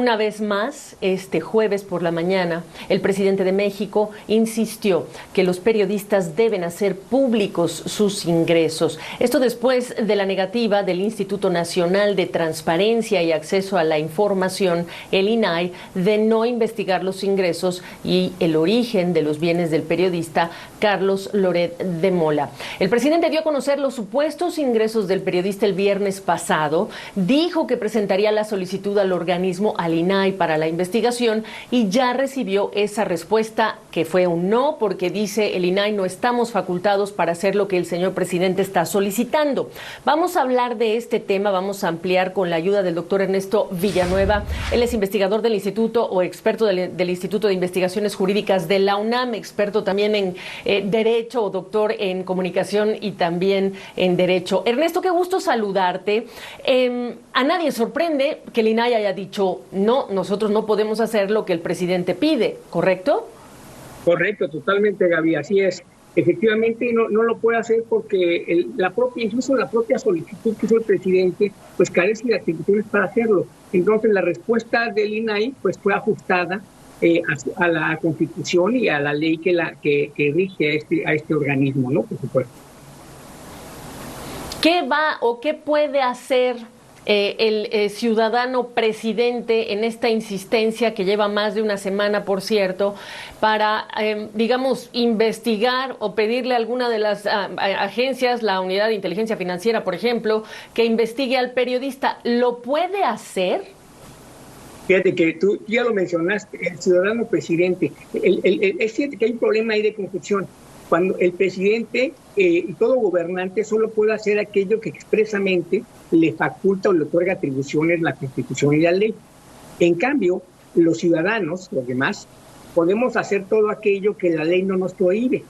Una vez más, este jueves por la mañana, el presidente de México insistió que los periodistas deben hacer públicos sus ingresos. Esto después de la negativa del Instituto Nacional de Transparencia y Acceso a la Información, el INAI, de no investigar los ingresos y el origen de los bienes del periodista Carlos Loret de Mola. El presidente dio a conocer los supuestos ingresos del periodista el viernes pasado, dijo que presentaría la solicitud al organismo, al INAI, para la investigación, y ya recibió esa respuesta, que fue un no, porque dice el INAI: no estamos facultados para hacer lo que el señor presidente está solicitando. Vamos a hablar de este tema, vamos a ampliar con la ayuda del doctor Ernesto Villanueva. Él es investigador del Instituto o experto del Instituto de Investigaciones Jurídicas de la UNAM, experto también en Derecho, o doctor en Comunicación y también en Derecho. Ernesto, qué gusto saludarte. A nadie sorprende que el INAI haya dicho: no, nosotros no podemos hacer lo que el presidente pide, ¿correcto? Correcto, totalmente, Gaby, así es. Efectivamente no lo puede hacer porque incluso la propia solicitud que hizo el presidente pues carece de atribuciones para hacerlo. Entonces la respuesta del INAI pues fue ajustada a la Constitución y a la ley que rige a este organismo, ¿no? Por supuesto. ¿Qué va o qué puede hacer el ciudadano presidente en esta insistencia que lleva más de una semana, por cierto, para, digamos, investigar o pedirle a alguna de las agencias, la Unidad de Inteligencia Financiera, por ejemplo, que investigue al periodista? ¿Lo puede hacer? Fíjate que tú ya lo mencionaste, el ciudadano presidente. Es cierto que hay un problema ahí de confusión. Cuando el presidente y todo gobernante solo puede hacer aquello que expresamente le faculta o le otorga atribuciones la Constitución y la ley. En cambio, los ciudadanos, los demás, podemos hacer todo aquello que la ley no nos prohíbe.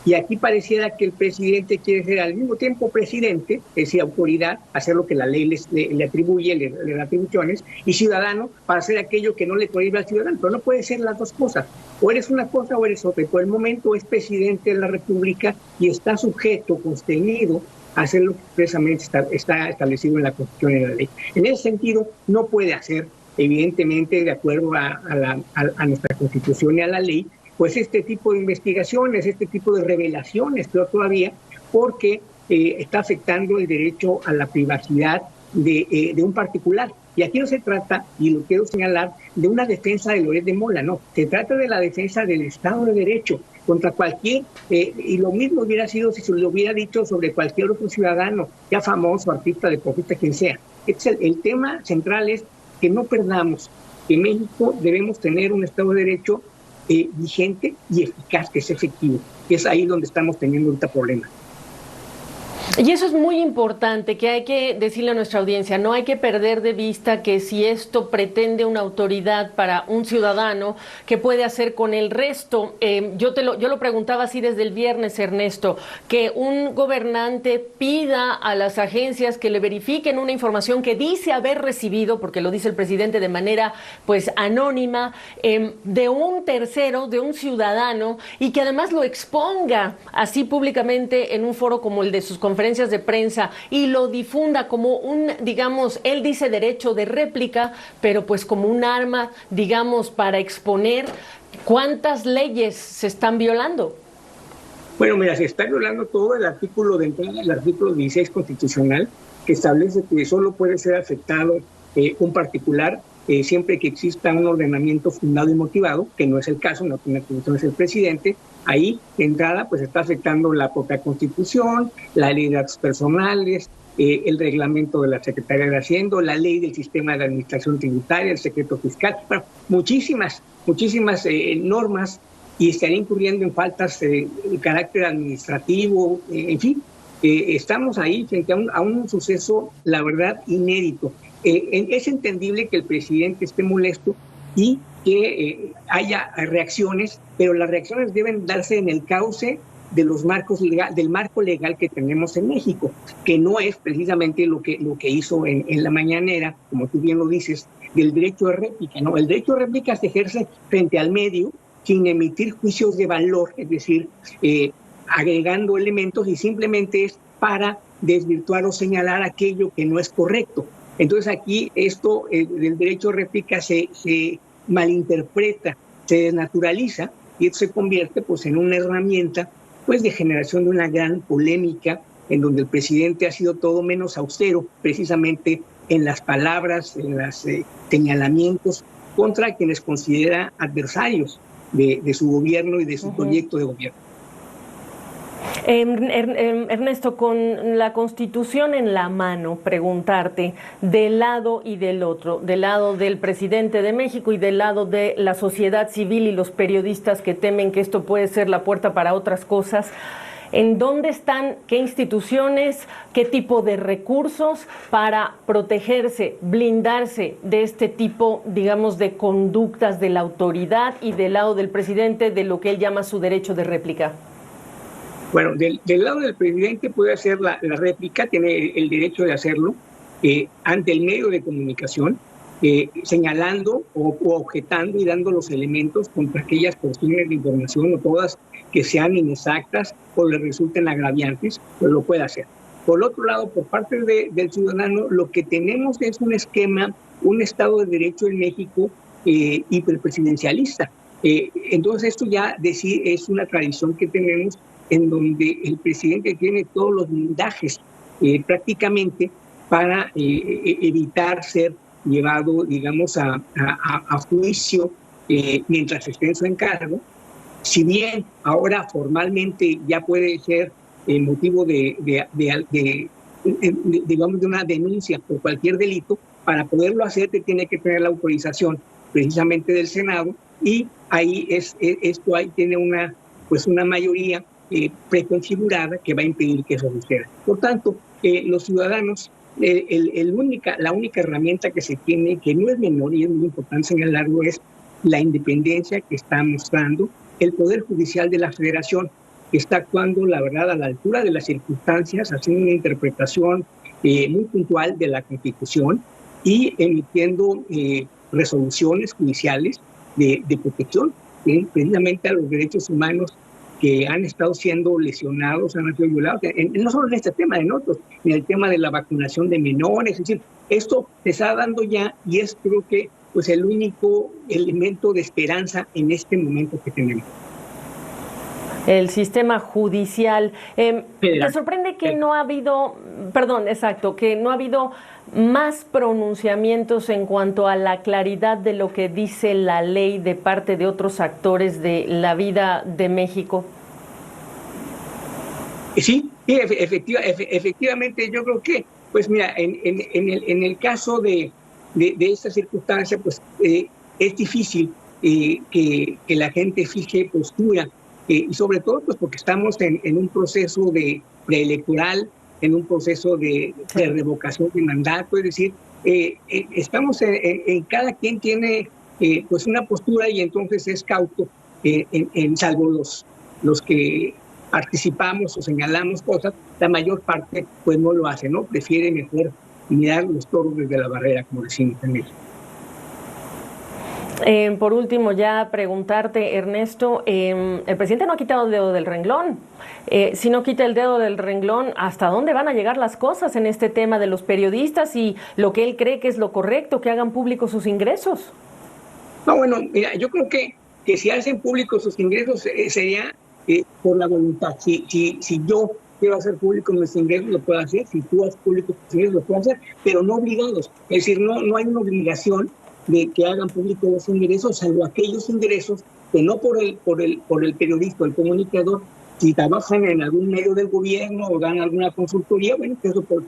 Y aquí pareciera que el presidente quiere ser al mismo tiempo presidente, es decir, autoridad, hacer lo que la ley le atribuye, le da atribuciones, y ciudadano para hacer aquello que no le prohíbe al ciudadano. Pero no puede ser las dos cosas. O eres una cosa o eres otra. Y por el momento es presidente de la República y está sujeto, constreñido, a hacer lo que expresamente está establecido en la Constitución y en la ley. En ese sentido, no puede hacer, evidentemente, de acuerdo a nuestra Constitución y a la ley, pues este tipo de investigaciones, este tipo de revelaciones, pero todavía, porque está afectando el derecho a la privacidad de un particular. Y aquí no se trata, y lo quiero señalar, de una defensa de Loret de Mola, no. Se trata de la defensa del Estado de Derecho contra cualquier, y lo mismo hubiera sido si se lo hubiera dicho sobre cualquier otro ciudadano, ya famoso, artista, deportista, quien sea. El tema central es que no perdamos que en México debemos tener un Estado de Derecho vigente y eficaz, que es efectivo. Y es ahí donde estamos teniendo ahorita problemas. Y eso es muy importante, que hay que decirle a nuestra audiencia: no hay que perder de vista que si esto pretende una autoridad para un ciudadano, ¿qué puede hacer con el resto? Yo lo preguntaba así desde el viernes, Ernesto, que un gobernante pida a las agencias que le verifiquen una información que dice haber recibido, porque lo dice el presidente de manera pues anónima, de un tercero, de un ciudadano, y que además lo exponga así públicamente en un foro como el de sus conferencias de prensa, y lo difunda como un, digamos, él dice derecho de réplica, pero pues como un arma, digamos, para exponer cuántas leyes se están violando. Bueno, mira, se está violando todo el artículo de entrada, el artículo 16 constitucional, que establece que solo puede ser afectado un particular siempre que exista un ordenamiento fundado y motivado, que no es el caso, no tiene atribuciones el presidente. Ahí, de entrada, pues está afectando la propia Constitución, la ley de datos personales, el reglamento de la Secretaría de Hacienda, la ley del sistema de administración tributaria, el secreto fiscal, bueno, muchísimas normas, y estaría incurriendo en faltas de carácter administrativo, en fin. Estamos ahí frente a un suceso, la verdad, inédito. Es entendible que el presidente esté molesto y que haya reacciones, pero las reacciones deben darse en el cauce de los marcos del marco legal que tenemos en México, que no es precisamente lo que hizo en la mañanera, como tú bien lo dices, del derecho de réplica. No, el derecho de réplica se ejerce frente al medio sin emitir juicios de valor, es decir, agregando elementos, y simplemente es para desvirtuar o señalar aquello que no es correcto. Entonces aquí esto del derecho de réplica se malinterpreta, se desnaturaliza y esto se convierte pues en una herramienta pues de generación de una gran polémica en donde el presidente ha sido todo menos austero precisamente en las palabras, en los señalamientos contra quienes considera adversarios de su gobierno y de su proyecto de gobierno. Ernesto, con la Constitución en la mano, preguntarte del lado y del otro, del lado del presidente de México y del lado de la sociedad civil y los periodistas que temen que esto puede ser la puerta para otras cosas, ¿en dónde están, qué instituciones, qué tipo de recursos para protegerse, blindarse de este tipo, digamos, de conductas de la autoridad y del lado del presidente de lo que él llama su derecho de réplica? Bueno, del lado del presidente puede hacer la réplica, tiene el derecho de hacerlo ante el medio de comunicación, señalando o objetando y dando los elementos contra aquellas porciones de información o todas que sean inexactas o le resulten agraviantes, pues lo puede hacer. Por otro lado, por parte del ciudadano, lo que tenemos es un esquema, un Estado de Derecho en México hiperpresidencialista. Entonces esto ya es una tradición que tenemos en donde el presidente tiene todos los blindajes prácticamente para evitar ser llevado, digamos, a juicio mientras esté en su encargo. Si bien ahora formalmente ya puede ser motivo digamos, de una denuncia por cualquier delito, para poderlo hacer te tiene que tener la autorización precisamente del Senado y ahí esto ahí tiene una mayoría preconfigurada que va a impedir que eso suceda. Por tanto, los ciudadanos, la única herramienta que se tiene, que no es menor y es muy importante señalarlo, es la independencia que está mostrando el Poder Judicial de la Federación, que está actuando, la verdad, a la altura de las circunstancias, haciendo una interpretación muy puntual de la Constitución y emitiendo resoluciones judiciales de protección precisamente a los derechos humanos que han estado siendo lesionados, han sido violados, no solo en este tema, en otros, en el tema de la vacunación de menores, es decir, esto se está dando ya y es creo que pues el único elemento de esperanza en este momento que tenemos. El sistema judicial. ¿Te sorprende que no ha habido, que no ha habido más pronunciamientos en cuanto a la claridad de lo que dice la ley de parte de otros actores de la vida de México? Sí, efectivamente, yo creo que, pues mira, en el caso de esta circunstancia, pues es difícil que la gente fije postura. Y sobre todo pues porque estamos en un proceso de preelectoral, en un proceso de revocación de mandato, es decir, estamos en cada quien tiene pues una postura y entonces es cauto, salvo los que participamos o señalamos cosas, la mayor parte pues no lo hace, ¿no? Prefiere mejor mirar los toros desde la barrera, como decimos en México. Por último, ya preguntarte, Ernesto, el presidente no ha quitado el dedo del renglón. Si no quita el dedo del renglón, ¿hasta dónde van a llegar las cosas en este tema de los periodistas y lo que él cree que es lo correcto, que hagan públicos sus ingresos? No, bueno, mira, yo creo que si hacen públicos sus ingresos sería por la voluntad. Si yo quiero hacer públicos mis ingresos, lo puedo hacer. Si tú haces públicos tus ingresos, lo puedo hacer, pero no obligados. Es decir, no hay una obligación de que hagan públicos los ingresos, salvo aquellos ingresos que no por el periodista, el comunicador, si trabajan en algún medio del gobierno o dan alguna consultoría, bueno, que eso por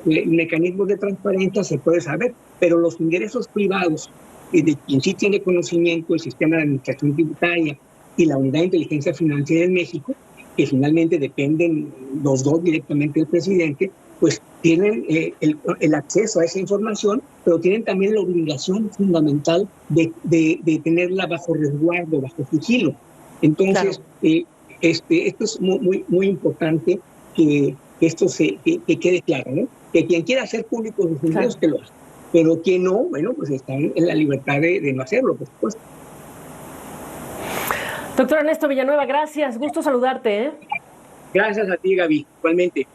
mecanismos de transparencia se puede saber, pero los ingresos privados, de quien sí tiene conocimiento el sistema de administración tributaria y la unidad de inteligencia financiera en México, que finalmente dependen los dos directamente del presidente, pues tienen el acceso a esa información, pero tienen también la obligación fundamental de tenerla bajo resguardo, bajo sigilo. Entonces, claro. Esto es muy importante que esto que quede claro, ¿no? Que quien quiera hacer público sus ingresos, claro, que lo haga. Pero quien no, bueno, pues están en la libertad de no hacerlo, por supuesto. Doctor Ernesto Villanueva, gracias. Gusto saludarte, ¿eh? Gracias a ti, Gaby, igualmente.